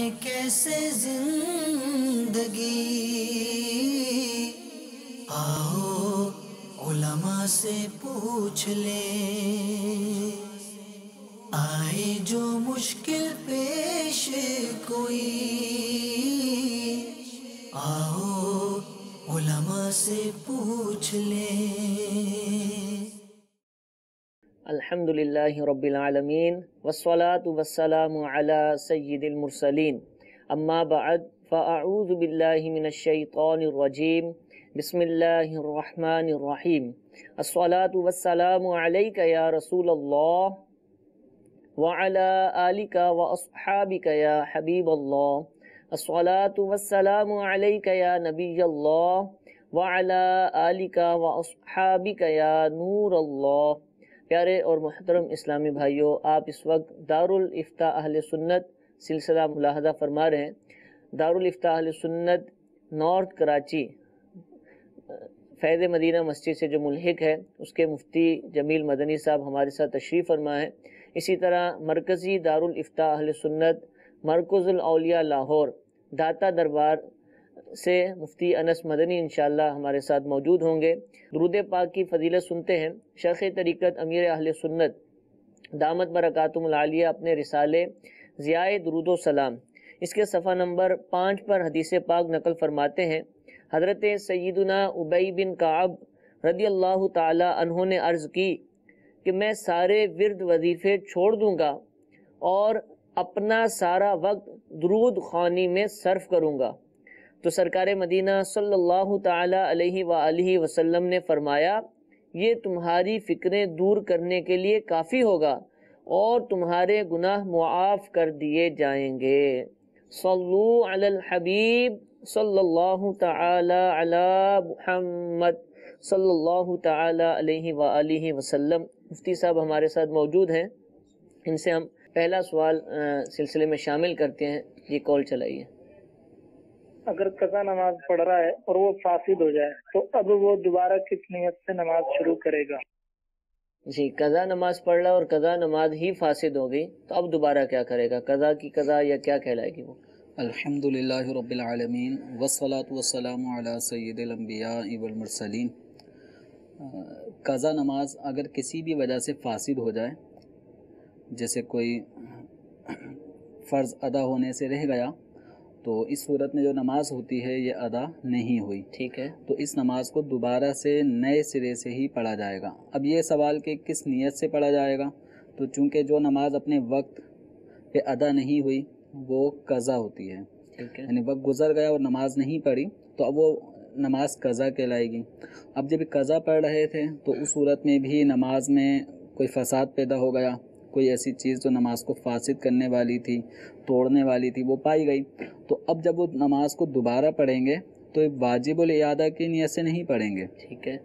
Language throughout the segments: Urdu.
جانے کیسے زندگی، آؤ علماء سے پوچھ لیں، آئے جو مشکل پیش کوئی، آؤ علماء سے پوچھ لیں۔ الحمدللہ رب العالمین والصلاة والسلام علی سید المرسلین، اما بعد فاعوذ باللہ من الشیطان الرجیم، بسم اللہ الرحمن الرحیم۔ الصلاة والسلام علیک یا رسول اللہ وعلی آلک واصحابک یا حبیب اللہ، الصلاة والسلام علیک یا نبی اللہ وعلی آلک واصحابک یا نور اللہ۔ پیارے اور محترم اسلامی بھائیوں، آپ اس وقت دارالافتاء اہل سنت سلسلہ ملاحظہ فرما رہے ہیں۔ دارالافتاء اہل سنت نارتھ کراچی فیض مدینہ مسجد سے جو ملحق ہے، اس کے مفتی جمیل مدنی صاحب ہمارے ساتھ تشریف فرما ہے۔ اسی طرح مرکزی دارالافتاء اہل سنت مرکز الاولیاء لاہور داتا دربار سے مفتی انس مدنی انشاءاللہ ہمارے ساتھ موجود ہوں گے۔ درود پاک کی فضیلت سنتے ہیں۔ شیخ طریقت امیر اہل سنت دامت برکاتہم العالیہ اپنے رسالے ضیاء درود و سلام اس کے صفحہ نمبر 5 پر حدیث پاک نقل فرماتے ہیں، حضرت سیدنا ابی بن کعب رضی اللہ تعالی عنہ نے عرض کی کہ میں سارے ورد وظیفے چھوڑ دوں گا اور اپنا سارا وقت درود خوانی میں صرف کروں گا۔ تو سرکار مدینہ صلی اللہ تعالی علیہ وآلہ وسلم نے فرمایا، یہ تمہاری فکریں دور کرنے کے لیے کافی ہوگا اور تمہارے گناہ معاف کر دیے جائیں گے۔ صلو علی الحبیب صلی اللہ تعالی علی محمد صلی اللہ تعالی علیہ وآلہ وسلم۔ مفتی صاحب ہمارے ساتھ موجود ہیں، ان سے ہم پہلا سوال سلسلے میں شامل کرتے ہیں۔ یہ کال چلائیے۔ اگر قضا نماز پڑھ رہا ہے اور وہ فاسد ہو جائے تو اب وہ دوبارہ کس نیت سے نماز شروع کرے گا؟ جی، قضا نماز پڑھ رہا اور قضا نماز ہی فاسد ہو گئی تو اب دوبارہ کیا کرے گا؟ قضا کی قضا یا کیا کہلائے گی وہ؟ الحمدللہ رب العالمین والصلاة والسلام علی سید الانبیاء والمرسلین۔ قضا نماز اگر کسی بھی وجہ سے فاسد ہو جائے، جیسے کوئی فرض ادا ہونے سے رہ گیا، تو اس صورت میں جو نماز ہوتی ہے یہ ادا نہیں ہوئی، ٹھیک ہے، تو اس نماز کو دوبارہ سے نئے سرے سے ہی پڑھا جائے گا۔ اب یہ سوال کہ کس نیت سے پڑھا جائے گا، تو چونکہ جو نماز اپنے وقت پہ ادا نہیں ہوئی وہ قضا ہوتی ہے، یعنی وقت گزر گیا اور نماز نہیں پڑھی تو اب وہ نماز قضا کہلائے گی۔ اب جب قضا پڑھ رہے تھے تو اس صورت میں بھی نماز میں کوئی فساد پیدا ہو گیا، کوئی ایسی چیز جو نماز کو فاسد کرنے والی تھی، توڑنے والی تھی، وہ پائی گئی، تو اب جب وہ نماز کو دوبارہ پڑھیں گے تو واجب الاعادہ کی نیت سے نہیں پڑھیں گے۔ ٹھیک ہے،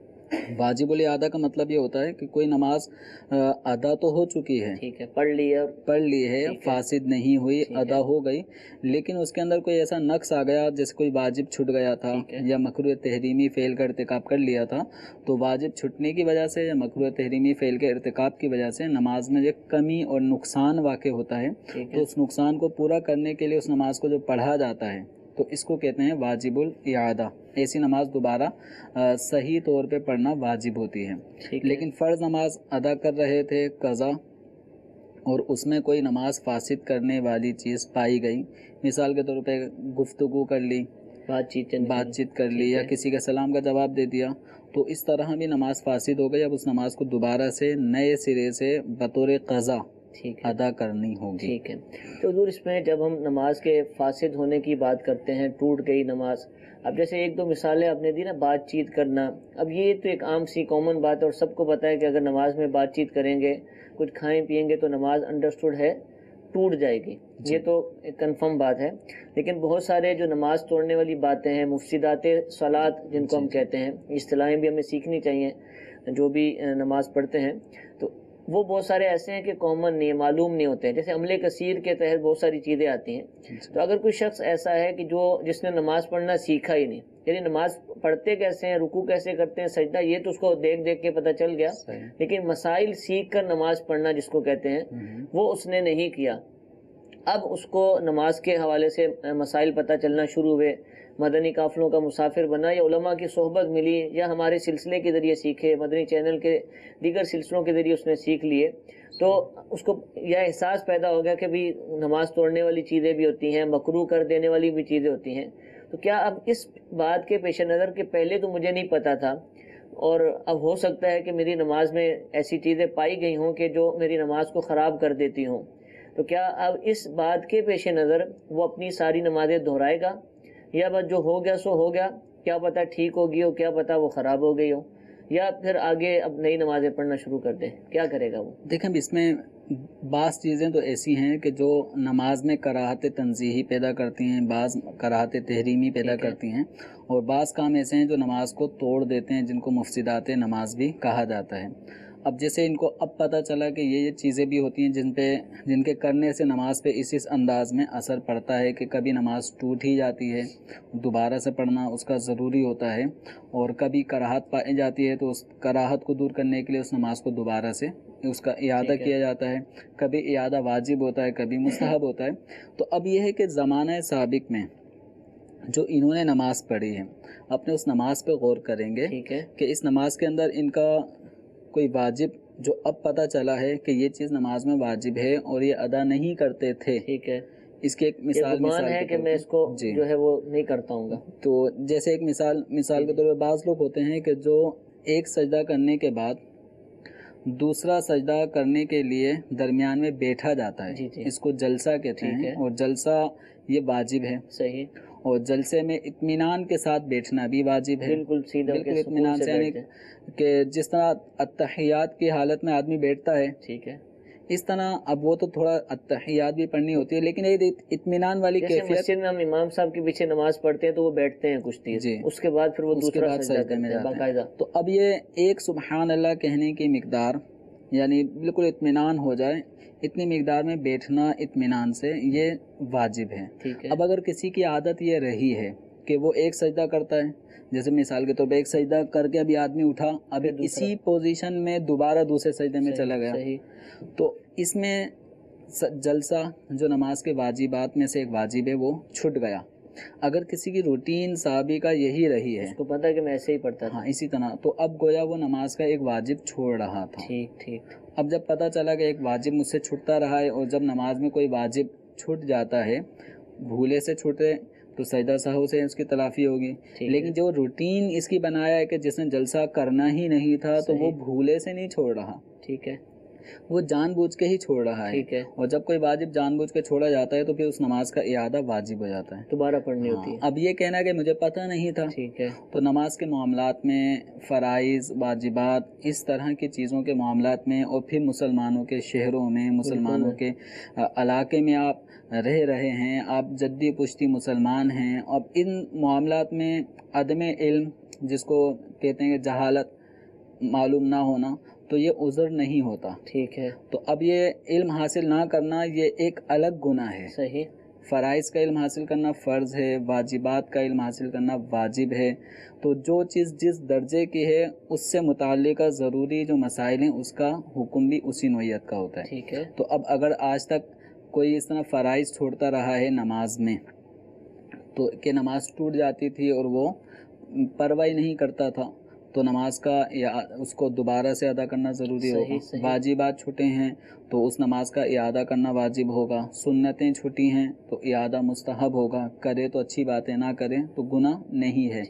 واجب الاعادہ کا مطلب یہ ہوتا ہے کہ کوئی نماز ادا تو ہو چکی ہے، ٹھیک ہے، پڑھ لی ہے، فاسد نہیں ہوئی، ادا ہو گئی، لیکن اس کے اندر کوئی ایسا نقص آ گیا جیسے کوئی واجب چھٹ گیا تھا یا مکروہ تحریمی فعل کا ارتکاب کر لیا تھا، تو واجب چھٹنے کی وجہ سے یا مکروہ تحریمی فعل کے ارتکاب کی وجہ سے نماز میں ایک کمی اور نقصان واقع ہوتا ہے، تو اس نقصان کو پورا کرنے کے لیے اس نماز کو جو پڑھا جاتا ہے تو اس کو کہتے ہیں واجب الاعادہ۔ ایسی نماز دوبارہ صحیح طور پہ پڑھنا واجب ہوتی ہے۔ لیکن فرض نماز ادا کر رہے تھے قضا اور اس میں کوئی نماز فاسد کرنے والی چیز پائی گئی، مثال کے طور پہ گفتگو کر لی، بات چیت کر لی یا کسی کا سلام کا جواب دے دیا، تو اس طرح بھی نماز فاسد ہو گئی۔ اب اس نماز کو دوبارہ سے نئے سرے سے بطور قضا ادا کرنی ہوگی۔ ٹھیک ہے، تو حضور اس میں جب ہم نماز کے فاسد ہونے کی بات کرتے ہیں، ٹوٹ گئی نماز، اب جیسے ایک دو مثالیں آپ نے دی نا، بات چیت کرنا، اب یہ تو ایک عام سی کامن بات ہے اور سب کو پتہ ہے کہ اگر نماز میں بات چیت کریں گے، کچھ کھائیں پیئیں گے تو نماز انڈرسٹوڈ ہے ٹوٹ جائے گی، یہ تو ایک کنفرم بات ہے۔ لیکن بہت سارے جو نماز توڑنے والی باتیں ہیں، مفسدات صلاۃ جن کو ہم کہتے ہیں، اصطلاحیں بھی ہمیں سیکھنی چاہیے جو بھی نماز پڑھتے ہیں، تو وہ بہت سارے ایسے ہیں کہ کامن نہیں، معلوم نہیں ہوتے ہیں، جیسے عمل کثیر کے تحت بہت ساری چیزیں آتی ہیں۔ تو اگر کوئی شخص ایسا ہے کہ جس نے نماز پڑھنا سیکھا ہی نہیں، یعنی نماز پڑھتے کیسے ہیں، رکوع کیسے کرتے ہیں، سجدہ، یہ تو اس کو دیکھ دیکھ کے پتہ چل گیا، لیکن مسائل سیکھ کر نماز پڑھنا جس کو کہتے ہیں وہ اس نے نہیں کیا، اب اس کو نماز کے حوالے سے مسائل پتہ چلنا شروع ہوئے، مدنی قافلوں کا مسافر بنا، یا علماء کی صحبت ملی، یا ہمارے سلسلے کے ذریعے سیکھے، مدنی چینل کے دیگر سلسلوں کے ذریعے اس نے سیکھ لیے، تو اس کو یہ احساس پیدا ہو گیا کہ بھی نماز توڑنے والی چیزیں بھی ہوتی ہیں، مکروہ کر دینے والی بھی چیزیں ہوتی ہیں۔ تو کیا اب اس بات کے پیش نظر کہ پہلے تو مجھے نہیں پتا تھا، اور اب ہو سکتا ہے کہ میری نماز میں ایسی چیزیں پائی گئی ہوں کہ جو میری نماز کو خراب کر دیتی ہوں، تو کیا اب اس بات کے پیش نظر وہ اپنی ساری نمازیں دہرائے گا، یا بس جو ہو گیا سو ہو گیا، کیا پتہ ٹھیک ہوگی ہو، کیا پتہ وہ خراب ہو گئی ہو، یا پھر آگے اب نئی نمازیں پڑھنا شروع کر دیں، کیا کرے گا وہ؟ دیکھیں اس میں بعض چیزیں تو ایسی ہیں کہ جو نماز میں کراہت تنزیہی پیدا کرتی ہیں، بعض کراہت تحریمی پیدا کرتی ہیں، اور بعض کام ایسے ہیں جو نماز کو توڑ دیتے ہیں، جن کو مفسدات نماز بھی کہا جاتا ہے۔ اب جیسے ان کو اب پتہ چلا کہ یہ چیزیں بھی ہوتی ہیں جن کے کرنے سے نماز پہ اس انداز میں اثر پڑتا ہے کہ کبھی نماز ٹوٹ ہی جاتی ہے، دوبارہ سے پڑھنا اس کا ضروری ہوتا ہے، اور کبھی کراہت پائی جاتی ہے تو اس کراہت کو دور کرنے کے لیے اس نماز کو دوبارہ سے اس کا اعادہ کیا جاتا ہے، کبھی اعادہ واجب ہوتا ہے، کبھی مستحب ہوتا ہے۔ تو اب یہ ہے کہ زمانہ سابق میں جو انہوں نے نماز پڑھی ہے، اپنے اس نماز پہ غور کریں گے کہ اس نماز کے اندر ان کا کوئی واجب جو اب پتہ چلا ہے کہ یہ چیز نماز میں واجب ہے اور یہ ادا نہیں کرتے تھے، ٹھیک ہے، اس کی ایک مثال ہے کہ میں اس کو جو ہے وہ نہیں کرتا ہوں گا۔ تو جیسے ایک مثال کے طور پر بعض لوگ ہوتے ہیں کہ جو ایک سجدہ کرنے کے بعد دوسرا سجدہ کرنے کے لیے درمیان میں بیٹھا جاتا ہے، اس کو جلسہ کہتے ہیں، اور جلسہ یہ واجب ہے، صحیح، اور جلسے میں اطمینان کے ساتھ بیٹھنا بھی واجب ہے، بالکل سیدھا، بالکل اطمینان سے، یعنی کہ جس طرح التحیات کی حالت میں آدمی بیٹھتا ہے، ٹھیک ہے، اس طرح اب وہ تو تھوڑا التحیات بھی پڑھنی ہوتی ہے، لیکن ایک اطمینان والی کیفیت۔ مسجد میں ہم امام صاحب کے پیچھے نماز پڑھتے ہیں تو وہ بیٹھتے ہیں کچھ دیر، اس کے بعد پھر وہ دوسرا سجدہ کرتے ہیں باقاعدہ۔ تو اب یہ ایک سبحان اللہ کہنے کی مقدار، یعنی بالکل اطمینان ہو جائے، اتنی مقدار میں بیٹھنا اطمینان سے، یہ واجب ہے۔ اب اگر کسی کی عادت یہ رہی ہے کہ وہ ایک سجدہ کرتا ہے، جیسے مثال کے طور پہ ایک سجدہ کر کے ابھی آدمی اٹھا، ابھی اسی پوزیشن میں دوبارہ دوسرے سجدے میں چلا گیا، تو اس میں جلسہ جو نماز کے واجبات میں سے ایک واجب ہے وہ چھٹ گیا۔ اگر کسی کی روٹین سابقہ یہی رہی ہے، اس کو پتہ ہے کہ میں ایسے ہی پڑھتا تھا، اسی طرح، تو اب گویا وہ نماز کا ایک واجب چھوڑ رہا تھا۔ ٹھیک۔ اب جب پتہ چلا کہ ایک واجب مجھ سے چھٹتا رہا ہے، اور جب نماز میں کوئی واجب چھٹ جاتا ہے، بھولے سے چھوٹے تو سجدہ سہو سے اس کی تلافی ہوگی، لیکن جو روٹین اس کی بنایا ہے کہ جس نے جلسہ کرنا ہی نہیں تھا، تو وہ بھولے سے نہیں چھوڑ رہا، ٹھیک ہے، وہ جان بوجھ کے ہی چھوڑ رہا ہے، اور جب کوئی واجب جان بوجھ کے چھوڑا جاتا ہے تو پھر اس نماز کا اعادہ واجب ہو جاتا ہے، دوبارہ پڑھنی ہوتی ہے۔ اب یہ کہنا کہ مجھے پتہ نہیں تھا، ٹھیک ہے، تو نماز کے معاملات میں فرائض، واجبات، اس طرح کی چیزوں کے معاملات میں، اور پھر مسلمانوں کے شہروں میں، مسلمانوں کے علاقے میں آپ رہ رہے ہیں، آپ جدی پشتی مسلمان ہیں، اب ان معاملات میں عدم علم، جس کو کہتے ہیں کہ جہالت، معلوم نہ ہونا، تو یہ عذر نہیں ہوتا، ٹھیک ہے۔ تو اب یہ علم حاصل نہ کرنا یہ ایک الگ گناہ ہے۔ صحیح، فرائض کا علم حاصل کرنا فرض ہے، واجبات کا علم حاصل کرنا واجب ہے، تو جو چیز جس درجے کی ہے اس سے متعلقہ ضروری جو مسائل ہیں اس کا حکم بھی اسی نوعیت کا ہوتا ہے، ٹھیک ہے۔ تو اب اگر آج تک کوئی اس طرح فرائض چھوڑتا رہا ہے نماز میں، تو کہ نماز ٹوٹ جاتی تھی اور وہ پرواہ نہیں کرتا تھا، تو نماز کا اس کو دوبارہ سے ادا کرنا ضروری ہوگا۔ واجبات چھوٹے ہیں تو اس نماز کا اعادہ کرنا واجب ہوگا، سنتیں چھٹی ہیں تو اعادہ مستحب ہوگا، کرے تو اچھی بات ہے، نہ کرے تو گناہ نہیں ہے۔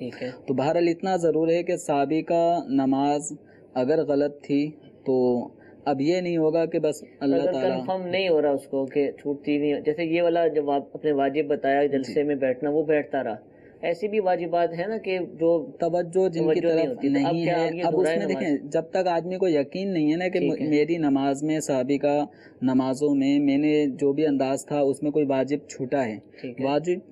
تو بہرحال اتنا ضرور ہے کہ سابقہ نماز اگر غلط تھی تو اب یہ نہیں ہوگا کہ بس اللہ تعالیٰ کنفرم نہیں ہو رہا اس کو کہ چھوٹتی نہیں، جیسے یہ والا جب آپ اپنے واجب بتایا جلسے میں بیٹھنا، وہ بیٹھتا رہا، ایسی بھی واجبات ہیں نا کہ جو توجہ جن کی طرف نہیں ہے۔ اب اس میں دیکھیں، جب تک آدمی کو یقین نہیں ہے نا کہ میری نماز میں سابقہ نمازوں میں میں نے جو بھی انداز تھا اس میں کوئی واجب چھوٹا ہے،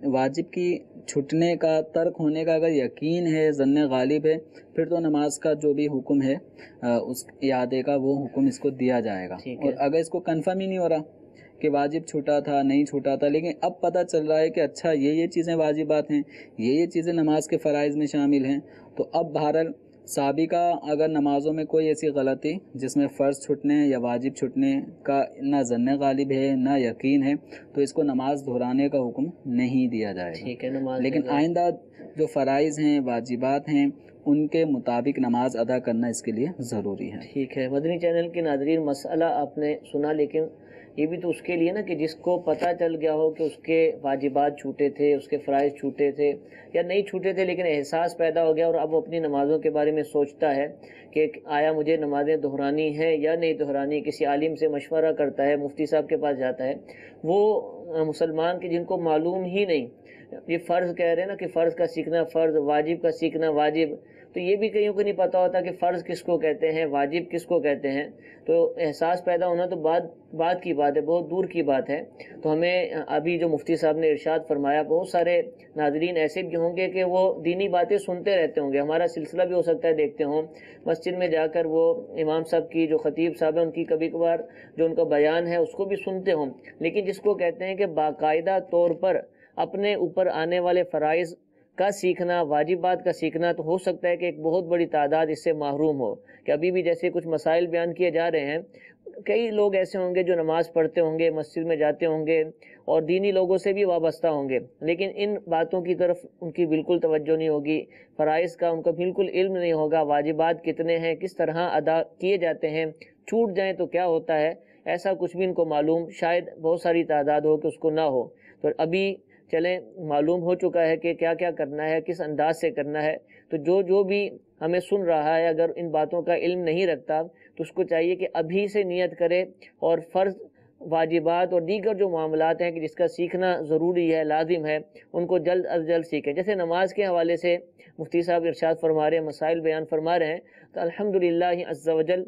واجب کی چھٹنے کا، ترک ہونے کا اگر یقین ہے، ظن غالب ہے، پھر تو نماز کا جو بھی حکم ہے اس اعادے کا وہ حکم اس کو دیا جائے گا۔ اور اگر اس کو کنفرم ہی نہیں ہو رہا کہ واجب چھوٹا تھا نہیں چھوٹا تھا، لیکن اب پتہ چل رہا ہے کہ اچھا یہ چیزیں واجبات ہیں، یہ چیزیں نماز کے فرائض میں شامل ہیں، تو اب بہرحال سابقہ اگر نمازوں میں کوئی ایسی غلطی جس میں فرض چھٹنے یا واجب چھٹنے کا نہ ظن غالب ہے نہ یقین ہے تو اس کو نماز دہرانے کا حکم نہیں دیا جائے گا، ٹھیک ہے، نماز لیکن آئندہ جو فرائض ہیں واجبات ہیں ان کے مطابق نماز ادا کرنا اس کے لیے ضروری ہے۔ ٹھیک ہے مدنی چینل کے ناظرین، مسئلہ آپ نے سنا، لیکن یہ بھی تو اس کے لیے نا کہ جس کو پتہ چل گیا ہو کہ اس کے واجبات چھوٹے تھے، اس کے فرائض چھوٹے تھے یا نہیں چھوٹے تھے، لیکن احساس پیدا ہو گیا اور اب وہ اپنی نمازوں کے بارے میں سوچتا ہے کہ آیا مجھے نمازیں دہرانی ہے یا نہیں دہرانی، کسی عالم سے مشورہ کرتا ہے، مفتی صاحب کے پاس جاتا ہے، وہ مسلمان کے جن کو معلوم ہی نہیں، یہ فرض کہہ رہے ہیں نا کہ فرض کا سیکھنا فرض، واجب کا سیکھنا واجب، تو یہ بھی کئیوں کو نہیں پتہ ہوتا کہ فرض کس کو کہتے ہیں، واجب کس کو کہتے ہیں، تو احساس پیدا ہونا تو بات کی بات ہے، بہت دور کی بات ہے۔ تو ہمیں ابھی جو مفتی صاحب نے ارشاد فرمایا، بہت سارے ناظرین ایسے بھی ہوں گے کہ وہ دینی باتیں سنتے رہتے ہوں گے، ہمارا سلسلہ بھی ہو سکتا ہے دیکھتے ہوں، مسجد میں جا کر وہ امام صاحب کی جو خطیب صاحب ہیں ان کی کبھی کبھار جو ان کا بیان ہے اس کو بھی سنتے ہوں، لیکن جس کو کہتے ہیں کہ باقاعدہ طور پر اپنے اوپر آنے والے فرائض کا سیکھنا، واجبات کا سیکھنا، تو ہو سکتا ہے کہ ایک بہت بڑی تعداد اس سے محروم ہو، کہ ابھی بھی جیسے کچھ مسائل بیان کیے جا رہے ہیں، کئی لوگ ایسے ہوں گے جو نماز پڑھتے ہوں گے، مسجد میں جاتے ہوں گے اور دینی لوگوں سے بھی وابستہ ہوں گے، لیکن ان باتوں کی طرف ان کی بالکل توجہ نہیں ہوگی، فرائض کا ان کا بالکل علم نہیں ہوگا، واجبات کتنے ہیں، کس طرح ادا کیے جاتے ہیں، چھوٹ جائیں تو کیا ہوتا ہے، ایسا کچھ بھی ان کو معلوم شاید بہت ساری تعداد ہو کہ اس کو نہ ہو۔ تو ابھی چلیں معلوم ہو چکا ہے کہ کیا کیا کرنا ہے، کس انداز سے کرنا ہے، تو جو بھی ہمیں سن رہا ہے اگر ان باتوں کا علم نہیں رکھتا تو اس کو چاہیے کہ ابھی سے نیت کرے اور فرض، واجبات اور دیگر جو معاملات ہیں کہ جس کا سیکھنا ضروری ہے، لازم ہے، ان کو جلد از جلد سیکھیں۔ جیسے نماز کے حوالے سے مفتی صاحب ارشاد فرما رہے ہیں، مسائل بیان فرما رہے ہیں، تو الحمدللہ عز وجل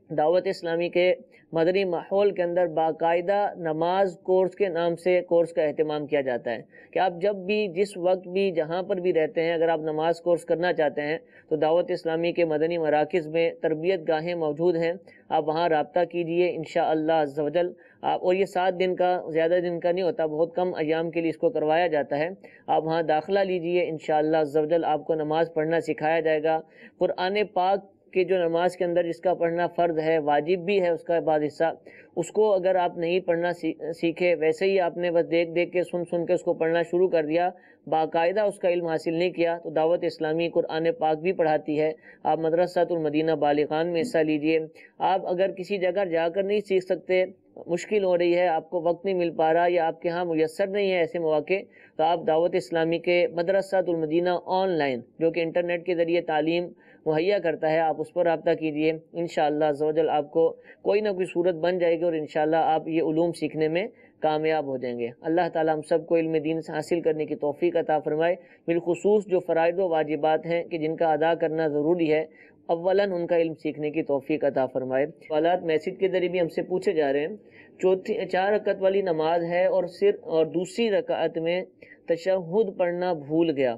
دعوت اسلامی کے مدنی ماحول کے اندر باقاعدہ نماز کورس کے نام سے کورس کا اہتمام کیا جاتا ہے کہ آپ جب بھی جس وقت بھی جہاں پر بھی رہتے ہیں، اگر آپ نماز کورس کرنا چاہتے ہیں تو دعوت اسلامی کے مدنی مراکز میں تربیت گاہیں موجود ہیں، آپ وہاں رابطہ کیجئے انشاءاللہ عز و جل۔ اور یہ 7 دن کا، زیادہ دن کا نہیں ہوتا، بہت کم ایام کے لیے اس کو کروایا جاتا ہے، آپ وہاں داخلہ لیجئے انشاءاللہ عز و جل، آپ کو نماز پڑھنا سکھایا جائے گا۔ قرآن پاک کہ جو نماز کے اندر جس کا پڑھنا فرض ہے، واجب بھی ہے اس کا بعض حصہ، اس کو اگر آپ نہیں پڑھنا سیکھے، ویسے ہی آپ نے بس دیکھ کے سن کے اس کو پڑھنا شروع کر دیا، باقاعدہ اس کا علم حاصل نہیں کیا، تو دعوت اسلامی قرآن پاک بھی پڑھاتی ہے۔ آپ مدرسۃ المدینہ بالغان میں حصہ لیجئے۔ آپ اگر کسی جگہ جا کر نہیں سیکھ سکتے، مشکل ہو رہی ہے، آپ کو وقت نہیں مل پا رہا یا آپ کے ہاں میسر نہیں ہے ایسے مواقع، تو آپ دعوت اسلامی کے مدرسۃ المدینہ آن لائن جو کہ انٹرنیٹ کے ذریعے تعلیم مہیا کرتا ہے، آپ اس پر رابطہ کیجئے، انشاءاللہ عز و جل آپ کو کوئی نہ کوئی صورت بن جائے گی اور انشاءاللہ آپ یہ علوم سیکھنے میں کامیاب ہو جائیں گے۔ اللہ تعالیٰ ہم سب کو علم دین سے حاصل کرنے کی توفیق عطا فرمائے، بالخصوص جو فرائض و واجبات ہیں کہ جن کا ادا کرنا ضروری ہے، اولاً ان کا علم سیکھنے کی توفیق عطا فرمائے۔ سوالات میسج کے ذریعے بھی ہم سے پوچھے جا رہے ہیں، 4 رکعت والی نماز ہے اور دوسری رکعت میں تشہد پڑھنا بھول گیا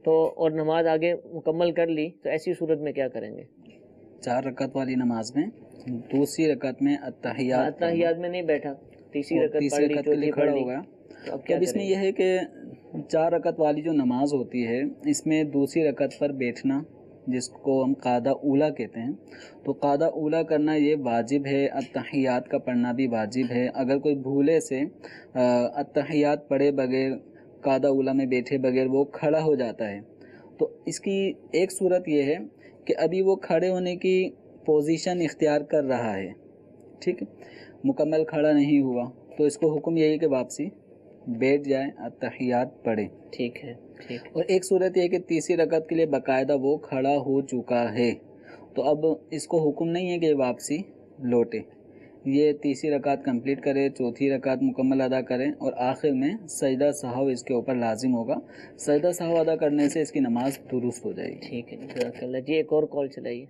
تو اور نماز آگے مکمل کر لی، تو ایسی صورت میں کیا کریں گے؟ 4 رکعت والی نماز میں دوسری رکعت میں اتحیات میں نہیں بیٹھا، تیسری رکعت پڑھ لی، کے لیے کھڑا ہو گیا، تو اب اس میں یہ ہے کہ 4 رکعت والی جو نماز ہوتی ہے اس میں دوسری رکعت پر بیٹھنا جس کو ہم قعدہ اولا کہتے ہیں، تو قعدہ اولا کرنا یہ واجب ہے، اتحیات کا پڑھنا بھی واجب ہے۔ اگر کوئی بھولے سے اتحیات پڑھے بغیر، قعدہ اولا میں بیٹھے بغیر وہ کھڑا ہو جاتا ہے، تو اس کی ایک صورت یہ ہے کہ ابھی وہ کھڑے ہونے کی پوزیشن اختیار کر رہا ہے، ٹھیک ہے، مکمل کھڑا نہیں ہوا، تو اس کو حکم یہی کہ واپسی بیٹھ جائے، اتحیات پڑھے، ٹھیک ہے، ٹھیک۔ اور ایک صورت یہ کہ تیسری رکعت کے لیے باقاعدہ وہ کھڑا ہو چکا ہے، تو اب اس کو حکم نہیں ہے کہ واپسی لوٹے، یہ تیسری رکعت کمپلیٹ کرے، چوتھی رکعت مکمل ادا کرے اور آخر میں سجدہ سہو اس کے اوپر لازم ہوگا، سجدہ سہو ادا کرنے سے اس کی نماز درست ہو جائے گی۔ ٹھیک ہے، جزاک اللہ جی۔ ایک اور کال چلائیے۔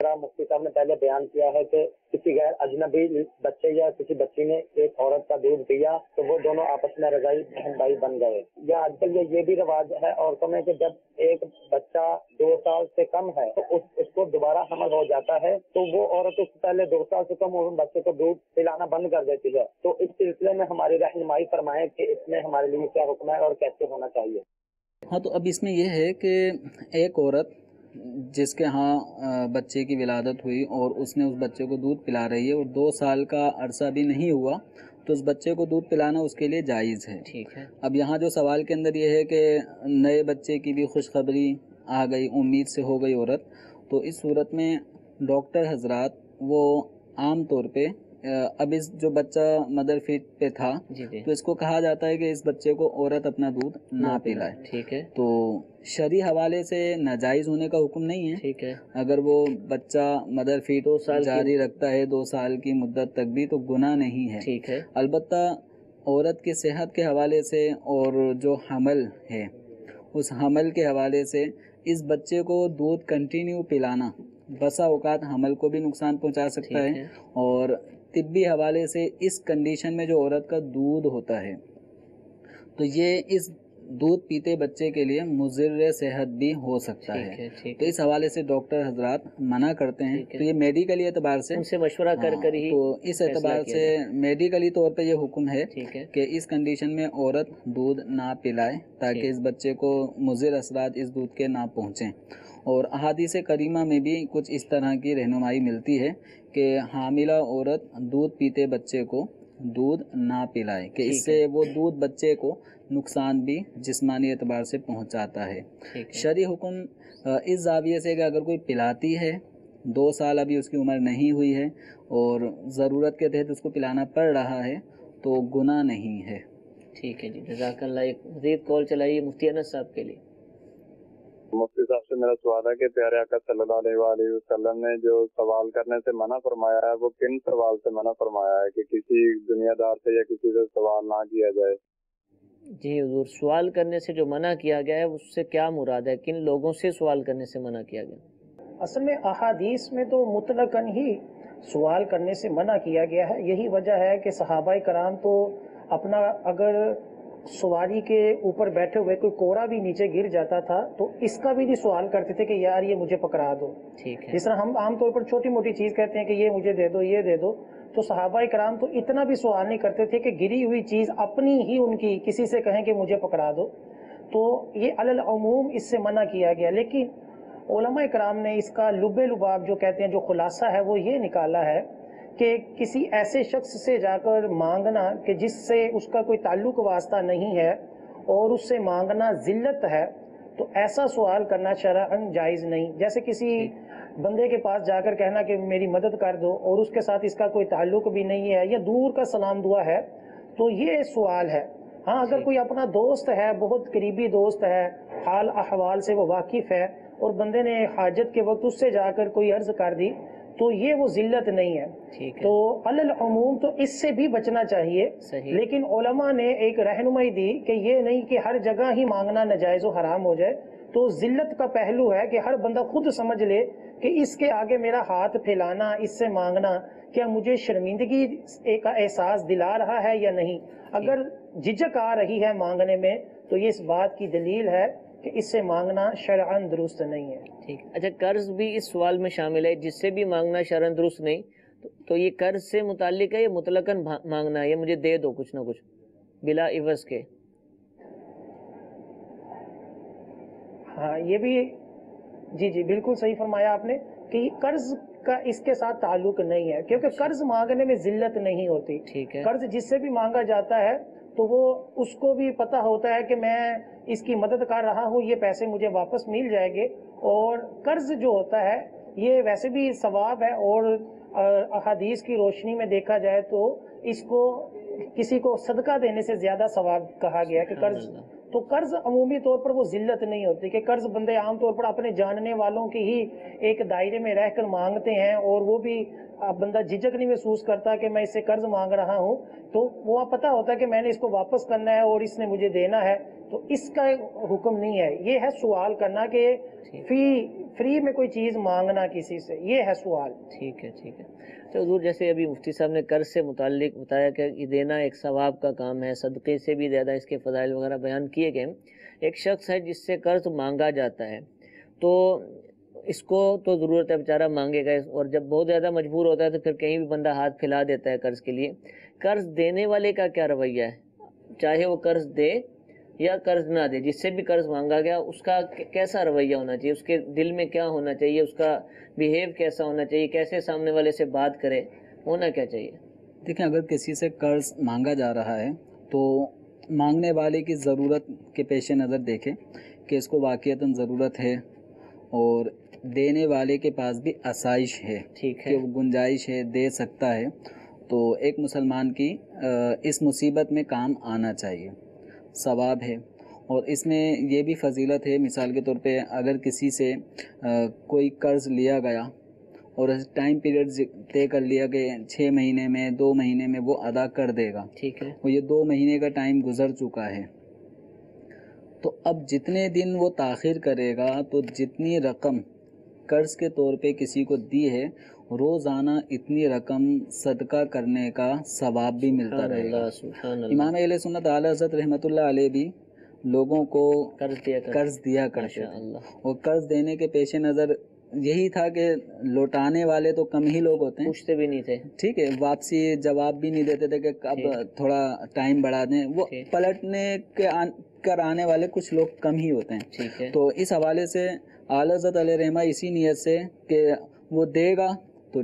مفتی صاحب نے پہلے بیان کیا ہے کہ کسی غیر اجنبی بچے یا کسی بچی نے ایک عورت کا دودھ پیا تو وہ دونوں آپس میں رضائی بہن بھائی بن گئے، یا آج کل یہ بھی رواج ہے عورتوں میں کہ جب ایک بچہ 2 سال سے کم ہے تو اس کو دوبارہ حمل ہو جاتا ہے تو وہ عورت اس سے پہلے 2 سال سے کم بچے کو دودھ پلانا بند کر دیتی ہے، تو اس سلسلے میں ہماری رہنمائی فرمائیں کہ اس میں ہمارے لیے کیا حکم ہے اور کیسے ہونا چاہیے؟ ہاں، تو اب اس میں یہ ہے کہ ایک عورت جس کے ہاں بچے کی ولادت ہوئی اور اس نے اس بچے کو دودھ پلا رہی ہے اور 2 سال کا عرصہ بھی نہیں ہوا تو اس بچے کو دودھ پلانا اس کے لیے جائز ہے. ٹھیک ہے. اب یہاں جو سوال کے اندر یہ ہے کہ نئے بچے کی بھی خوشخبری آ گئی، امید سے ہو گئی عورت، تو اس صورت میں ڈاکٹر حضرات وہ عام طور پہ اب اس جو بچہ مدر فیڈ پہ تھا تو اس کو کہا جاتا ہے کہ اس بچے کو عورت اپنا دودھ نہ پلائے. ٹھیک ہے. تو شرعی حوالے سے ناجائز ہونے کا حکم نہیں ہے. ٹھیک ہے. اگر وہ بچہ مدر فیڈ جاری رکھتا ہے 2 سال کی مدت تک بھی تو گناہ نہیں ہے. ٹھیک ہے. البتہ عورت کی صحت کے حوالے سے اور جو حمل ہے اس حمل کے حوالے سے اس بچے کو دودھ کنٹینیو پلانا بسا اوقات حمل کو بھی نقصان پہنچا سکتا ہے اور طبی حوالے سے اس کنڈیشن میں جو عورت کا دودھ ہوتا ہے تو یہ اس دودھ پیتے بچے کے لیے مضر صحت بھی ہو سکتا ہے. تو اس حوالے سے ڈاکٹر حضرات منع کرتے ہیں. تو یہ میڈیکلی اعتبار سے ان سے مشورہ کر ہی تو اس اعتبار سے میڈیکلی طور پہ یہ حکم ہے کہ اس کنڈیشن میں عورت دودھ نہ پلائے تاکہ اس بچے کو مضر اثرات اس دودھ کے نہ پہنچیں. اور احادیث کریمہ میں بھی کچھ اس طرح کی رہنمائی ملتی ہے کہ حاملہ عورت دودھ پیتے بچے کو دودھ نہ پلائے کہ اس سے وہ دودھ بچے کو نقصان بھی جسمانی اعتبار سے پہنچاتا ہے. شرعی حکم اس زاویے سے کہ اگر کوئی پلاتی ہے 2 سال ابھی اس کی عمر نہیں ہوئی ہے اور ضرورت کے تحت اس کو پلانا پڑ رہا ہے تو گناہ نہیں ہے. ٹھیک ہے جی، جزاک اللہ. ایک مزید کال چلائیے مفتی انس صاحب کے لیے. مفتی صاحب سے میرا سوال ہے کہ پیارے آقا صلی اللہ علیہ وآلہ وسلم نے جو سوال کرنے سے منع فرمایا ہے وہ کن سوال سے منع فرمایا ہے کہ کسی دنیا دار سے یا کسی سے سوال نہ کیا جائے؟ جی حضور، سوال کرنے سے جو منع کیا گیا ہے اس سے کیا مراد ہے؟ کن لوگوں سے سوال کرنے سے منع کیا گیا؟ اصل میں احادیث میں تو مطلقاً ہی سوال کرنے سے منع کیا گیا ہے. یہی وجہ ہے کہ صحابہ کرام تو اپنا اگر سواری کے اوپر بیٹھے ہوئے کوئی کوڑا بھی نیچے گر جاتا تھا تو اس کا بھی نہیں سوال کرتے تھے کہ یار یہ مجھے پکڑا دو. جس طرح ہم عام طور پر چھوٹی موٹی چیز کہتے ہیں کہ یہ مجھے دے دو یہ دے دو، تو صحابہ کرام تو اتنا بھی سوال نہیں کرتے تھے کہ گری ہوئی چیز اپنی ہی ان کی کسی سے کہیں کہ مجھے پکڑا دو. تو یہ علی العموم اس سے منع کیا گیا. لیکن علماء کرام نے اس کا لب لباب جو کہتے ہیں جو خلاصہ ہے وہ یہ نکالا ہے کہ کسی ایسے شخص سے جا کر مانگنا کہ جس سے اس کا کوئی تعلق واسطہ نہیں ہے اور اس سے مانگنا ذلت ہے تو ایسا سوال کرنا شرعاً جائز نہیں. جیسے کسی بندے کے پاس جا کر کہنا کہ میری مدد کر دو اور اس کے ساتھ اس کا کوئی تعلق بھی نہیں ہے یا دور کا سلام دعا ہے تو یہ سوال ہے. ہاں اگر کوئی اپنا دوست ہے، بہت قریبی دوست ہے، حال احوال سے وہ واقف ہے اور بندے نے حاجت کے وقت اس سے جا کر کوئی عرض کر دی تو یہ وہ ذلت نہیں ہے. تو علی العموم تو اس سے بھی بچنا چاہیے. لیکن علماء نے ایک رہنمائی دی کہ یہ نہیں کہ ہر جگہ ہی مانگنا ناجائز و حرام ہو جائے. تو ذلت کا پہلو ہے کہ ہر بندہ خود سمجھ لے کہ اس کے آگے میرا ہاتھ پھیلانا، اس سے مانگنا کیا مجھے شرمندگی ایک احساس دلا رہا ہے یا نہیں. اگر جھجک آ رہی ہے مانگنے میں تو یہ اس بات کی دلیل ہے کہ اس سے مانگنا شرعاً درست نہیں ہے. ٹھیک. اچھا، قرض بھی اس سوال میں شامل ہے، جس سے بھی مانگنا شرعاً درست نہیں. تو یہ قرض سے متعلق ہے یا مطلقاً مانگنا ہے، یہ مجھے دے دو کچھ نہ کچھ بلا عوض کے؟ ہاں یہ بھی جی بالکل صحیح فرمایا آپ نے کہ قرض کا اس کے ساتھ تعلق نہیں ہے کیونکہ قرض مانگنے میں ذلت نہیں ہوتی. قرض جس سے بھی مانگا جاتا ہے تو وہ اس کو بھی پتہ ہوتا ہے کہ میں اس کی مدد کر رہا ہوں، یہ پیسے مجھے واپس مل جائیں گے. اور قرض جو ہوتا ہے یہ ویسے بھی ثواب ہے اور احادیث کی روشنی میں دیکھا جائے تو اس کو کسی کو صدقہ دینے سے زیادہ ثواب کہا گیا کہ قرض. تو قرض عمومی طور پر وہ ذلت نہیں ہوتی کہ قرض بندے عام طور پر اپنے جاننے والوں کی ہی ایک دائرے میں رہ کر مانگتے ہیں اور وہ بھی بندہ جھجک نہیں محسوس کرتا کہ میں اس سے قرض مانگ رہا ہوں. تو وہ پتہ ہوتا ہے کہ میں نے اس کو واپس کرنا ہے اور اس نے مجھے دینا ہے. تو اس کا حکم نہیں ہے. یہ ہے سوال کرنا کہ فری میں کوئی چیز مانگنا کسی سے، یہ ہے سوال. ٹھیک ہے. تو حضور جیسے ابھی مفتی صاحب نے قرض سے متعلق بتایا کہ یہ دینا ایک ثواب کا کام ہے، صدقے سے بھی زیادہ اس کے فضائل وغیرہ بیان کیے گئے. ایک شخص ہے جس سے قرض مانگا جاتا ہے تو اس کو تو ضرورت ہے، بیچارہ مانگے گا، اور جب بہت زیادہ مجبور ہوتا ہے تو پھر کہیں بھی بندہ ہاتھ پھیلا دیتا ہے قرض کے لیے. قرض دینے والے کا کیا رویہ ہے؟ چاہے وہ قرض دے یا قرض نہ دے، جس سے بھی قرض مانگا گیا اس کا کیسا رویہ ہونا چاہیے، اس کے دل میں کیا ہونا چاہیے، اس کا بیہیو کیسا ہونا چاہیے، کیسے سامنے والے سے بات کرے، ہونا کیا چاہیے؟ دیکھیں، اگر کسی سے قرض مانگا جا رہا ہے تو مانگنے والے کی ضرورت کے پیش نظر دیکھیں کہ اس کو واقعتاً ضرورت ہے اور دینے والے کے پاس بھی آسائش ہے، ٹھیک ہے، کہ وہ گنجائش ہے، دے سکتا ہے، تو ایک مسلمان کی اس مصیبت میں کام آنا چاہیے، ثواب ہے۔ اور اس میں یہ بھی فضیلت ہے، مثال کے طور پہ اگر کسی سے کوئی قرض لیا گیا اور ٹائم پیریڈ طے کر لیا کہ 6 مہینے میں 2 مہینے میں وہ ادا کر دے گا، ٹھیک ہے، وہ یہ 2 مہینے کا ٹائم گزر چکا ہے، تو اب جتنے دن وہ تاخیر کرے گا تو جتنی رقم قرض کے طور پہ کسی کو دی ہے روزانہ اتنی رقم صدقہ کرنے کا ثواب بھی ملتا رہے گا۔ سبحان اللہ، امام اہل سنت اعلیٰ حضرت رحمۃ اللہ علیہ بھی لوگوں کو قرض دیا کرتے تھے، اور قرض دینے کے پیش نظر یہی تھا کہ لوٹانے والے تو کم ہی لوگ ہوتے ہیں، پوچھتے بھی نہیں تھے، ٹھیک ہے، واپسی جواب بھی نہیں دیتے تھے کہ اب تھوڑا ٹائم بڑھا دیں، وہ پلٹنے کے آنے والے کچھ لوگ کم ہی ہوتے ہیں، ٹھیک ہے، تو اس حوالے سے اعلیٰ حضرت علیہ رحمہ اسی نیت سے کہ وہ دے گا تو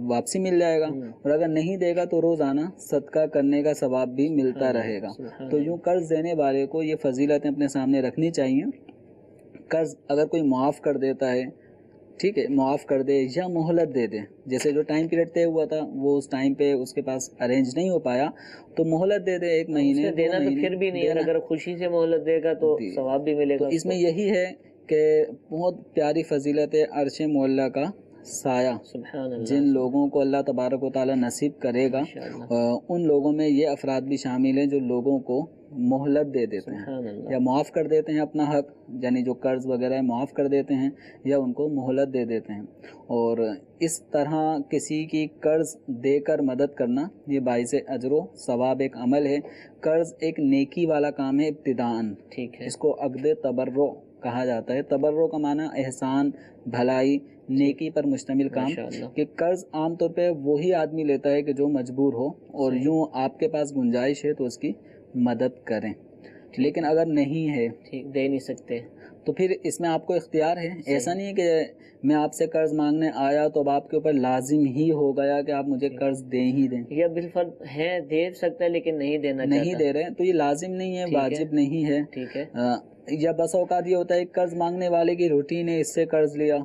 واپسی مل جائے گا، اور اگر نہیں دے گا تو روزانہ صدقہ کرنے کا ثواب بھی ملتا رہے گا۔ تو یوں قرض دینے والے کو یہ فضیلتیں اپنے سامنے رکھنی چاہیے۔ قرض اگر کوئی معاف کر دیتا ہے، ٹھیک ہے، معاف کر دے یا مہلت دے دے، جیسے جو ٹائم پیریڈ طے ہوا تھا وہ اس ٹائم پہ اس کے پاس ارینج نہیں ہو پایا تو مہلت دے دے، 1 مہینے دینا تو پھر بھی نہیں ہے، اگر خوشی سے مہلت دے گا تو ثواب بھی ملے گا۔ تو اس میں یہی ہے کہ بہت پیاری فضیلت ہے عرش معلیٰ کا سایہ، سبحان اللہ، جن لوگوں کو اللہ تبارک و تعالی نصیب کرے گا ان لوگوں میں یہ افراد بھی شامل ہیں جو لوگوں کو مہلت دے دیتے ہیں یا معاف کر دیتے ہیں اپنا حق، یعنی جو قرض وغیرہ ہے معاف کر دیتے ہیں یا ان کو مہلت دے دیتے ہیں، اور اس طرح کسی کی قرض دے کر مدد کرنا یہ باعث اجر و ثواب ایک عمل ہے۔ قرض ایک نیکی والا کام ہے ابتداءً، ٹھیک ہے، اس کو عقد تبرع کہا جاتا ہے۔ تبرع کا معنی احسان، بھلائی، نیکی پر مشتمل کام، کہ قرض عام طور پہ وہی آدمی لیتا ہے کہ جو مجبور ہو، اور یوں آپ کے پاس گنجائش ہے تو اس کی مدد کریں، لیکن اگر نہیں ہے، دے نہیں سکتے، تو پھر اس میں آپ کو اختیار ہے۔ ایسا نہیں ہے کہ میں آپ سے قرض مانگنے آیا تو اب آپ کے اوپر لازم ہی ہو گیا کہ آپ مجھے قرض دیں ہی دیں، یا بالفرض ہے دے سکتا ہے لیکن نہیں دینا چاہتا، نہیں دے رہے تو یہ لازم نہیں ہے، واجب نہیں ہے، ٹھیک ہے۔ یا بس اوقات یہ ہوتا ہے قرض مانگنے والے کی روٹین ہے، اس سے قرض لیا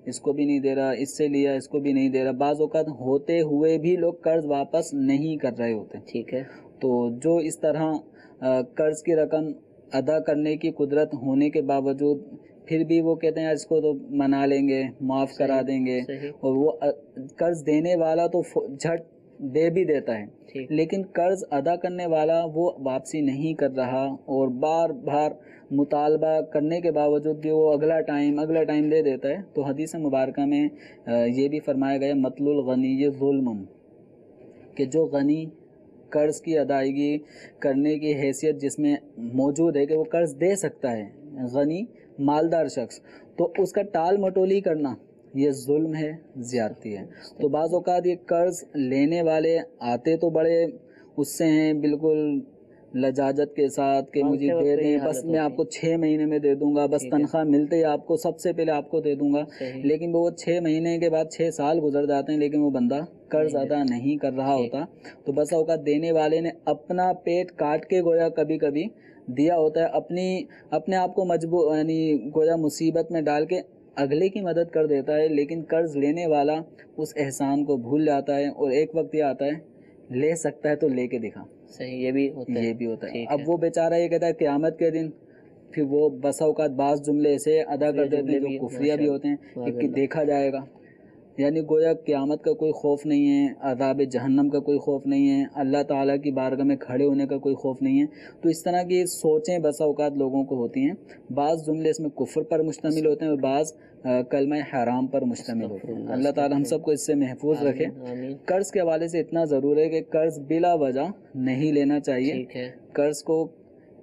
اس کو بھی نہیں دے رہا، اس سے لیا اس کو بھی نہیں دے رہا، بعض اوقات ہوتے ہوئے بھی لوگ قرض واپس نہیں کر رہے ہوتے، ٹھیک ہے۔ تو جو اس طرح قرض کی رقم ادا کرنے کی قدرت ہونے کے باوجود پھر بھی وہ کہتے ہیں اس کو تو منا لیں گے، معاف کرا دیں گے، اور وہ قرض دینے والا تو جھٹ دے بھی دیتا ہے، لیکن قرض ادا کرنے والا وہ واپسی نہیں کر رہا، اور بار بار مطالبہ کرنے کے باوجود بھی وہ اگلا ٹائم دے دیتا ہے، تو حدیث مبارکہ میں یہ بھی فرمایا گیا مطل الغنی ظلم، کہ جو غنی قرض کی ادائیگی کرنے کی حیثیت جس میں موجود ہے کہ وہ قرض دے سکتا ہے، غنی مالدار شخص، تو اس کا ٹال مٹولی کرنا یہ ظلم ہے، زیادتی ہے۔ تو بعض اوقات یہ قرض لینے والے آتے تو بڑے اس سے ہیں بالکل لجاجت کے ساتھ کہ مجھے دے دیں، بس میں آپ کو 6 مہینے میں دے دوں گا، بس تنخواہ ملتے ہی آپ کو سب سے پہلے آپ کو دے دوں گا، لیکن وہ 6 مہینے کے بعد 6 سال گزر جاتے ہیں لیکن وہ بندہ قرض ادا نہیں کر رہا ہوتا، تو بس اوقات دینے والے نے اپنا پیٹ کاٹ کے گویا کبھی کبھی دیا ہوتا ہے، اپنے آپ کو مجبور یعنی گویا مصیبت میں ڈال کے اگلے کی مدد کر دیتا ہے، لیکن قرض لینے والا اس احسان کو بھول جاتا ہے، اور ایک وقت یہ آتا ہے لے سکتا ہے تو لے کے دکھا، صحیح، یہ بھی ہوتا ہے۔ اب وہ بیچارہ یہ کہتا ہے قیامت کے دن پھر وہ بسا اوقات بعض جملے ایسے ادا کر دیتے ہیں جو کفریہ بھی ہوتے ہیں کہ دیکھا جائے گا، یعنی گویا قیامت کا کوئی خوف نہیں ہے، عذاب جہنم کا کوئی خوف نہیں ہے، اللہ تعالیٰ کی بارگاہ میں کھڑے ہونے کا کوئی خوف نہیں ہے، تو اس طرح کی سوچیں بسا اوقات لوگوں کو ہوتی ہیں، بعض جملے اس میں کفر پر مشتمل ہوتے ہیں اور بعض کلمہ حرام پر مشتمل ہوتے ہیں۔ اللہ تعالیٰ ہم سب کو اس سے محفوظ رکھے۔ قرض کے حوالے سے اتنا ضرور ہے کہ قرض بلا وجہ نہیں لینا چاہیے، قرض کو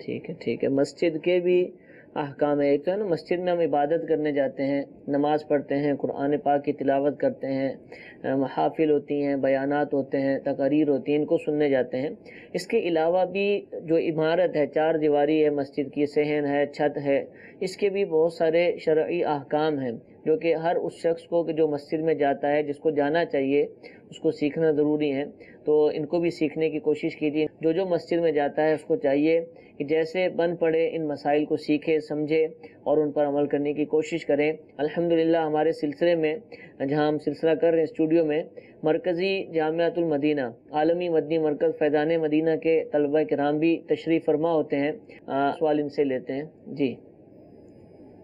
ٹھیک ہے ٹھیک ہے. مسجد کے بھی احکام ہے. ایک تو ہے نا مسجد میں ہم عبادت کرنے جاتے ہیں, نماز پڑھتے ہیں, قرآن پاک کی تلاوت کرتے ہیں, محافل ہوتی ہیں, بیانات ہوتے ہیں, تقاریر ہوتی ہیں, ان کو سننے جاتے ہیں. اس کے علاوہ بھی جو عمارت ہے, چار دیواری ہے مسجد کی, صحن ہے, چھت ہے, اس کے بھی بہت سارے شرعی احکام ہیں جو کہ ہر اس شخص کو کہ جو مسجد میں جاتا ہے, جس کو جانا چاہیے, اس کو سیکھنا ضروری ہے. تو ان کو بھی سیکھنے کی کوشش کیجیے. جو مسجد میں جاتا ہے اس کو چاہیے کہ جیسے بن پڑے ان مسائل کو سیکھے, سمجھے اور ان پر عمل کرنے کی کوشش کریں. الحمدللہ ہمارے سلسلے میں, جہاں ہم سلسلہ کر رہے ہیں اسٹوڈیو میں, مرکزی جامعۃ المدینہ عالمی مدنی مرکز فیضان مدینہ کے طلبہ کرام بھی تشریف فرما ہوتے ہیں. سوال ان سے لیتے ہیں. جی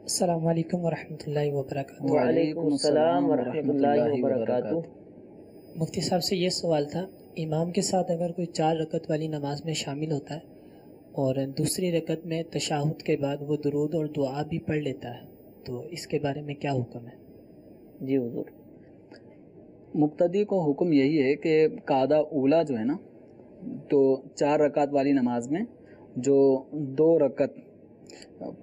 السلام علیکم ورحمۃ اللہ وبرکاتہ. وعلیکم السلام ورحمۃ اللہ وبرکاتہ. مفتی صاحب سے یہ سوال تھا, امام کے ساتھ اگر کوئی 4 رکعت والی نماز میں شامل ہوتا ہے اور دوسری رکعت میں تشہد کے بعد وہ درود اور دعا بھی پڑھ لیتا ہے, تو اس کے بارے میں کیا حکم ہے؟ جی حضور. مقتدی کو حکم یہی ہے کہ قاعدہ اولا جو ہے نا, تو 4 رکعت والی نماز میں جو 2 رکعت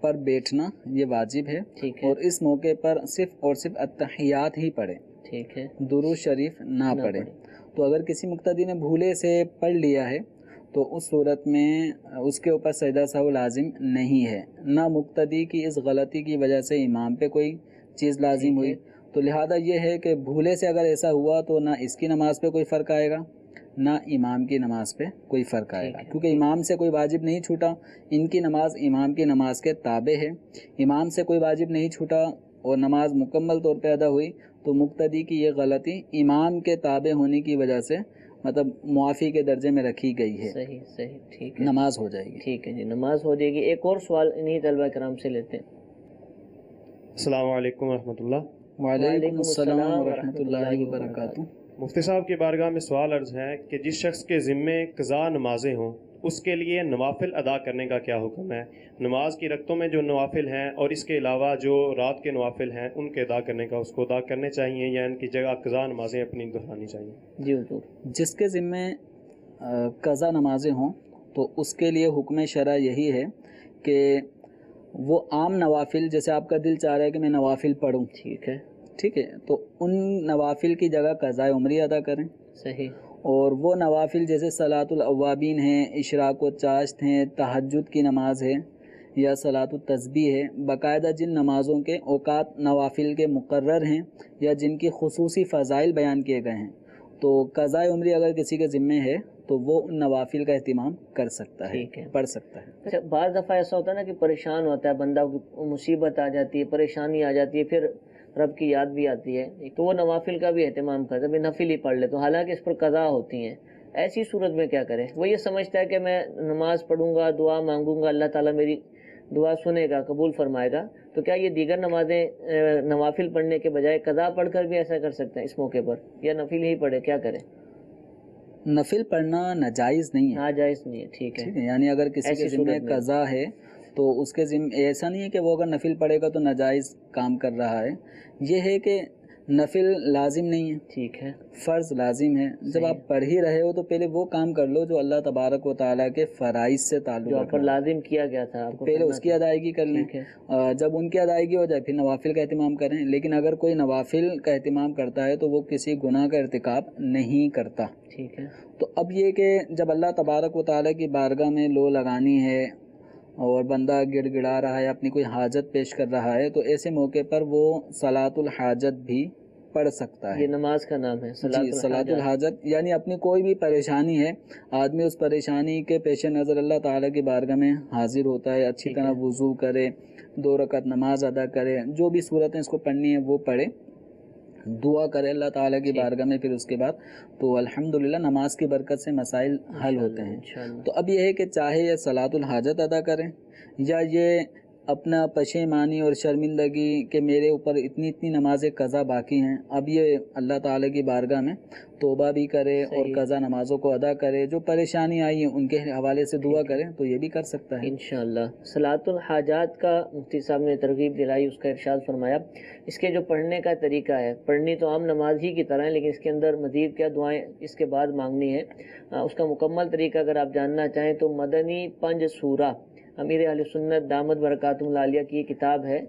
پر بیٹھنا یہ واجب ہے, اور اس موقع پر صرف اور صرف التحیات ہی پڑھے, ٹھیک ہے, درود شریف نہ پڑھے. تو اگر کسی مقتدی نے بھولے سے پڑھ لیا ہے تو اس صورت میں اس کے اوپر سجدہ سہو لازم نہیں ہے. نہ مقتدی کی اس غلطی کی وجہ سے امام پہ کوئی چیز لازم ہوئی, تو لہذا یہ ہے کہ بھولے سے اگر ایسا ہوا تو نہ اس کی نماز پہ کوئی فرق آئے گا, نہ امام کی نماز پہ کوئی فرق آئے گا, کیونکہ امام سے کوئی واجب نہیں چھوٹا. ان کی نماز امام کی نماز کے تابع ہے. امام سے کوئی واجب نہیں چھوٹا اور نماز مکمل طور پہ ادا ہوئی, تو مقتدی کی یہ غلطی امام کے تابع ہونے کی وجہ سے مطلب معافی کے درجے میں رکھی گئی ہے. صحیح صحیح, ٹھیک ہے, نماز ہو جائے گی. ٹھیک ہے جی, نماز ہو جائے گی. ایک اور سوال انہی طلبہ کرام سے لیتے ہیں. السلام علیکم ورحمۃ اللہ. وعلیکم السلام ورحمۃ اللہ وبرکاتہ. مفتی صاحب کی بارگاہ میں سوال عرض ہے کہ جس شخص کے ذمے قضا نمازیں ہوں اس کے لیے نوافل ادا کرنے کا کیا حکم ہے؟ نماز کی رکعتوں میں جو نوافل ہیں اور اس کے علاوہ جو رات کے نوافل ہیں ان کے ادا کرنے کا اس کو ادا کرنے چاہیے یا ان کی جگہ قضا نمازیں اپنی دہرانی چاہیے؟ جی حضور. جس کے ذمے قضا نمازیں ہوں تو اس کے لیے حکم شرع یہی ہے کہ وہ عام نوافل, جیسے آپ کا دل چاہ رہا ہے کہ میں نوافل پڑھوں, ٹھیک ہے ٹھیک ہے, تو ان نوافل کی جگہ قضاء عمری ادا کریں. صحیح. اور وہ نوافل جیسے صلاۃ الاوابین ہیں, اشراق و چاشت ہیں, تہجد کی نماز ہے یا صلاۃ التسبیح ہے, باقاعدہ جن نمازوں کے اوقات نوافل کے مقرر ہیں یا جن کی خصوصی فضائل بیان کیے گئے ہیں, تو قضاء عمری اگر کسی کے ذمے ہے تو وہ ان نوافل کا اہتمام کر سکتا ہے, پڑھ سکتا ہے. اچھا, بعض دفعہ ایسا ہوتا ہے نا کہ پریشان ہوتا ہے بندہ, مصیبت آ جاتی ہے, پریشانی آ جاتی ہے, پھر رب کی یاد بھی آتی ہے, تو وہ نوافل کا بھی اہتمام کرتا ہے, نفل ہی پڑھ لے, تو حالانکہ اس پر قضا ہوتی ہیں. ایسی صورت میں کیا کرے؟ وہ یہ سمجھتا ہے کہ میں نماز پڑھوں گا, دعا مانگوں گا, اللہ تعالیٰ میری دعا سنے گا, قبول فرمائے گا, تو کیا یہ دیگر نمازیں نوافل پڑھنے کے بجائے قضا پڑھ کر بھی ایسا کر سکتے ہیں اس موقع پر, یا نفل ہی پڑھے؟ کیا کرے؟ نفل پڑھنا ناجائز نہیں ہے. ناجائز نہیں ہے, ٹھیک ہے. یعنی اگر کسی کے ذمہ قضا ہے تو اس کے ذمہ ایسا نہیں ہے کہ وہ اگر نفل پڑھے گا تو ناجائز کام کر رہا ہے. یہ ہے کہ نفل لازم نہیں ہے, ٹھیک ہے, فرض لازم ہے. جب آپ پڑھ ہی رہے ہو تو پہلے وہ کام کر لو جو اللہ تبارک و تعالیٰ کے فرائض سے تعلق جو پر لازم کیا گیا تھا, پہلے اس کی ادائیگی کر لیں. جب ان کی ادائیگی ہو جائے پھر نوافل کا اہتمام کریں. لیکن اگر کوئی نوافل کا اہتمام کرتا ہے تو وہ کسی گناہ کا ارتکاب نہیں کرتا. ٹھیک ہے. تو اب یہ کہ جب اللہ تبارک و تعالیٰ کی بارگاہ میں لو لگانی ہے اور بندہ گڑ گڑا رہا ہے, اپنی کوئی حاجت پیش کر رہا ہے, تو ایسے موقع پر وہ صلاۃ الحاجت بھی پڑھ سکتا ہے. یہ نماز کا نام ہے صلاۃ الحاجت, یعنی اپنی کوئی بھی پریشانی ہے, آدمی اس پریشانی کے پیش نظر اللہ تعالیٰ کی بارگاہ میں حاضر ہوتا ہے, اچھی طرح وضو کرے, 2 رکعت نماز ادا کرے, جو بھی صورتیں اس کو پڑھنی ہے وہ پڑھے, دعا کرے اللہ تعالیٰ کی بارگاہ میں, پھر اس کے بعد تو الحمدللہ نماز کی برکت سے مسائل حل ہوتے ہیں. تو اب یہ ہے کہ چاہے یہ صلاۃ الحاجت ادا کریں یا یہ اپنا پشیمانی اور شرمندگی کہ میرے اوپر اتنی نمازیں قضا باقی ہیں, اب یہ اللہ تعالیٰ کی بارگاہ میں توبہ بھی کرے اور قضا نمازوں کو ادا کرے, جو پریشانی آئی ہے ان کے حوالے سے دعا کرے, تو یہ بھی کر سکتا ہے انشاءاللہ. صلاۃ الحاجات کا مفتی صاحب نے ترغیب دلائی, اس کا ارشاد فرمایا. اس کے جو پڑھنے کا طریقہ ہے, پڑھنی تو عام نماز ہی کی طرح ہے, لیکن اس کے اندر مزید کیا دعائیں اس کے بعد مانگنی ہے, اس کا مکمل طریقہ اگر آپ جاننا چاہیں تو مدنی 5 سورہ امیر اہل سنت دامت برکاتہم العالیہ کی یہ کتاب ہے.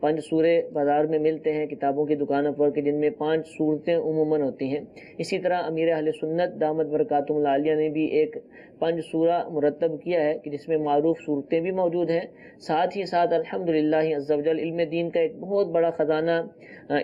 5 سورے بازار میں ملتے ہیں کتابوں کی دکانوں پر کہ جن میں 5 صورتیں عموماً ہوتی ہیں. اسی طرح امیر اہل سنت دامت برکاتہم العالیہ نے بھی ایک 5 سورہ مرتب کیا ہے کہ جس میں معروف صورتیں بھی موجود ہیں. ساتھ ہی ساتھ الحمدللہ عز و جل علم دین کا ایک بہت بڑا خزانہ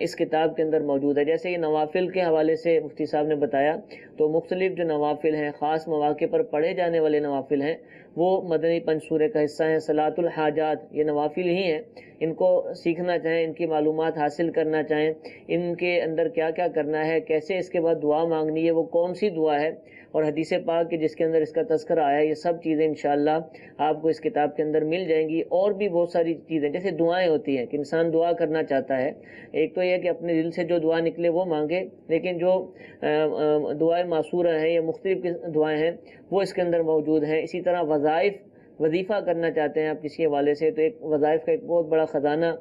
اس کتاب کے اندر موجود ہے. جیسے یہ نوافل کے حوالے سے مفتی صاحب نے بتایا تو مختلف جو نوافل ہیں خاص مواقع پر پڑھے جانے والے نوافل ہیں وہ مدنی 5 سورے کا حصہ ہیں. صلاۃ الحاجات یہ نوافل ہی ہیں. ان کو سیکھنا چاہیں ان کی معلومات حاصل کرنا چاہیں ان کے اندر کیا کیا کرنا ہے کیسے اس کے بعد دعا مانگنی ہے وہ کون سی دعا ہے اور حدیث پاک کے جس کے اندر اس کا تذکرہ آیا ہے یہ سب چیزیں انشاءاللہ آپ کو اس کتاب کے اندر مل جائیں گی. اور بھی بہت ساری چیزیں جیسے دعائیں ہوتی ہیں کہ انسان دعا کرنا چاہتا ہے. ایک تو یہ کہ اپنے دل سے جو دعا نکلے وہ مانگے لیکن جو دعائیں معصورہ ہیں یا مختلف دعائیں ہیں وہ اس کے اندر موجود ہیں. اسی طرح وظیفہ کرنا چاہتے ہیں آپ کسی حوالے سے تو ایک وظائف کا ایک بہت بڑا خزانہ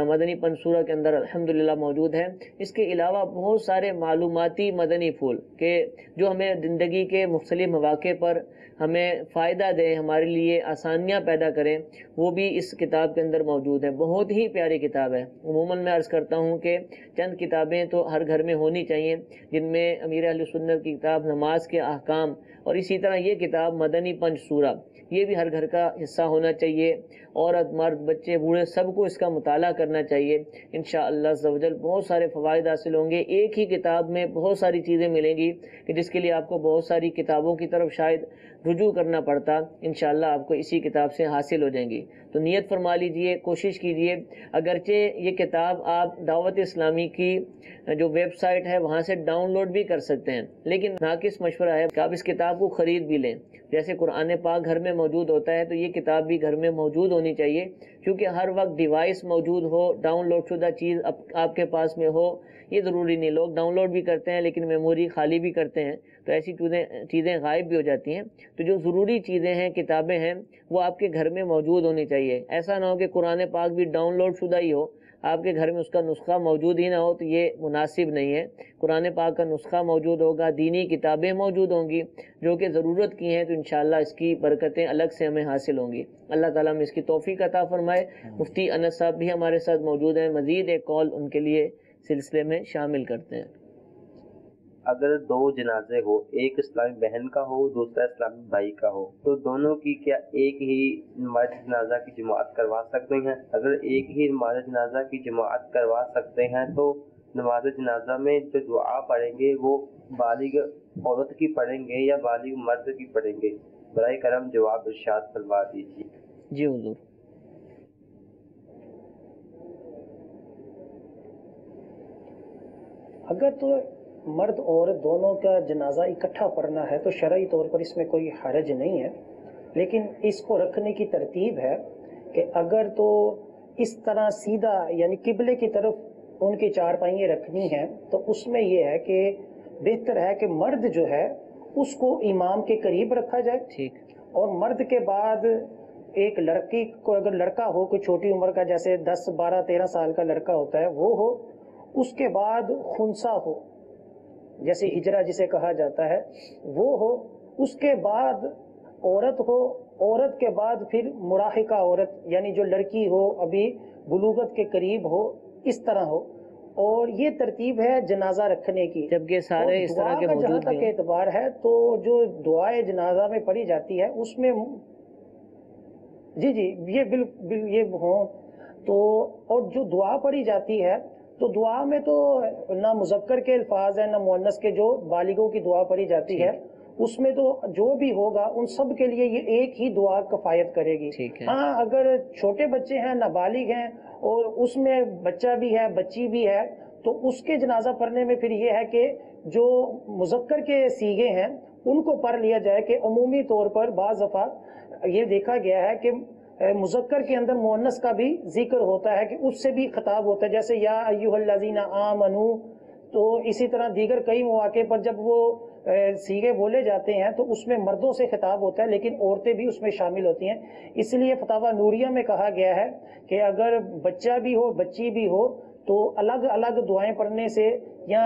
مدنی 5 سورہ کے اندر الحمدللہ موجود ہے. اس کے علاوہ بہت سارے معلوماتی مدنی پھول کہ جو ہمیں زندگی کے مختلف مواقع پر ہمیں فائدہ دیں ہمارے لیے آسانیاں پیدا کریں وہ بھی اس کتاب کے اندر موجود ہیں. بہت ہی پیاری کتاب ہے. عموماً میں عرض کرتا ہوں کہ چند کتابیں تو ہر گھر میں ہونی چاہیے جن میں امیر اہل سنت کی کتاب نماز کے احکام اور اسی طرح یہ کتاب مدنی 5 سورہ یہ بھی ہر گھر کا حصہ ہونا چاہیے. عورت مرد بچے بوڑھے سب کو اس کا مطالعہ کرنا چاہیے. انشاءاللہ عز و جل بہت سارے فوائد حاصل ہوں گے. ایک ہی کتاب میں بہت ساری چیزیں ملیں گی کہ جس کے لیے آپ کو بہت ساری کتابوں کی طرف شاید رجوع کرنا پڑتا انشاءاللہ آپ کو اسی کتاب سے حاصل ہو جائیں گی. تو نیت فرما لیجئے کوشش کیجئے. اگرچہ یہ کتاب آپ دعوت اسلامی کی جو ویب سائٹ ہے وہاں سے ڈاؤن لوڈ بھی کر سکتے ہیں لیکن ناقص مشورہ ہے کہ آپ اس کتاب کو خرید بھی لیں. جیسے قرآن پاک گھر میں موجود ہوتا ہے تو یہ کتاب بھی گھر میں موجود ہونی چاہیے کیونکہ ہر وقت ڈیوائس موجود ہو ڈاؤن لوڈ شدہ چیز آپ کے پاس میں ہو یہ ضروری نہیں. لوگ ڈاؤن لوڈ بھی کرتے ہیں لیکن میموری خالی بھی کرتے ہیں تو ایسی چیزیں غائب بھی ہو جاتی ہیں. تو جو ضروری چیزیں ہیں کتابیں ہیں وہ آپ کے گھر میں موجود ہونی چاہیے. ایسا نہ ہو کہ قرآن پاک بھی ڈاؤن لوڈ شدہ ہی ہو آپ کے گھر میں اس کا نسخہ موجود ہی نہ ہو تو یہ مناسب نہیں ہے. قرآن پاک کا نسخہ موجود ہوگا دینی کتابیں موجود ہوں گی جو کہ ضرورت کی ہیں تو انشاءاللہ اس کی برکتیں الگ سے ہمیں حاصل ہوں گی. اللہ تعالیٰ ہمیں اس کی توفیق عطا فرمائے. مفتی انس صاحب بھی ہمارے ساتھ موجود ہیں. مزید ایک کال ان کے لیے سلسلے میں شامل کرتے ہیں. اگر 2 جنازے ہو ایک اسلامی بہن کا ہو دوسرا اسلامی بھائی کا ہو تو دونوں کی کیا ایک ہی نماز جنازہ کی جماعت کروا سکتے ہیں؟ اگر ایک ہی نماز جنازہ کی جماعت کروا سکتے ہیں تو نماز جنازہ میں جو دعا پڑھیں گے وہ بالغ عورت کی پڑھیں گے یا بالغ مرد کی پڑھیں گے؟ برائے کرم جواب ارشاد فرما دیجیے. جی حضور. اگر تو مرد عورت دونوں کا جنازہ اکٹھا پڑھنا ہے تو شرعی طور پر اس میں کوئی حرج نہیں ہے لیکن اس کو رکھنے کی ترتیب ہے کہ اگر تو اس طرح سیدھا یعنی قبلے کی طرف ان کی 4 پائیں رکھنی ہیں تو اس میں یہ ہے کہ بہتر ہے کہ مرد جو ہے اس کو امام کے قریب رکھا جائے ٹھیک اور مرد کے بعد ایک لڑکی کو اگر لڑکا ہو کوئی چھوٹی عمر کا جیسے 10 12 13 سال کا لڑکا ہوتا ہے وہ ہو. اس کے بعد خنسا ہو جیسے ہجرہ جسے کہا جاتا ہے وہ ہو. اس کے بعد عورت ہو. عورت کے بعد پھر مراہقہ عورت یعنی جو لڑکی ہو ابھی بلوغت کے قریب ہو اس طرح ہو. اور یہ ترتیب ہے جنازہ رکھنے کی. جبکہ سارے اس طرح کے جہاں تک اعتبار ہے تو جو دعائے جنازہ میں پڑھی جاتی ہے اس میں جی یہ بالکل یہ ہوں تو اور جو دعا پڑھی جاتی ہے تو دعا میں تو نہ مذکر کے الفاظ ہیں نہ مؤنث کے. جو بالغوں کی دعا پڑھی جاتی ہے اس میں تو جو بھی ہوگا ان سب کے لیے یہ ایک ہی دعا کفایت کرے گی. ہاں اگر چھوٹے بچے ہیں نابالغ ہیں اور اس میں بچہ بھی ہے بچی بھی ہے تو اس کے جنازہ پڑھنے میں پھر یہ ہے کہ جو مذکر کے صیغے ہیں ان کو پڑھ لیا جائے کہ عمومی طور پر بعض دفعہ یہ دیکھا گیا ہے کہ مذکر کے اندر مؤنث کا بھی ذکر ہوتا ہے کہ اس سے بھی خطاب ہوتا ہے جیسے یا ایھا الذین آمنو. تو اسی طرح دیگر کئی مواقع پر جب وہ صیغے بولے جاتے ہیں تو اس میں مردوں سے خطاب ہوتا ہے لیکن عورتیں بھی اس میں شامل ہوتی ہیں. اس لیے فتاوی نوریہ میں کہا گیا ہے کہ اگر بچہ بھی ہو بچی بھی ہو تو الگ الگ دعائیں پڑھنے سے یا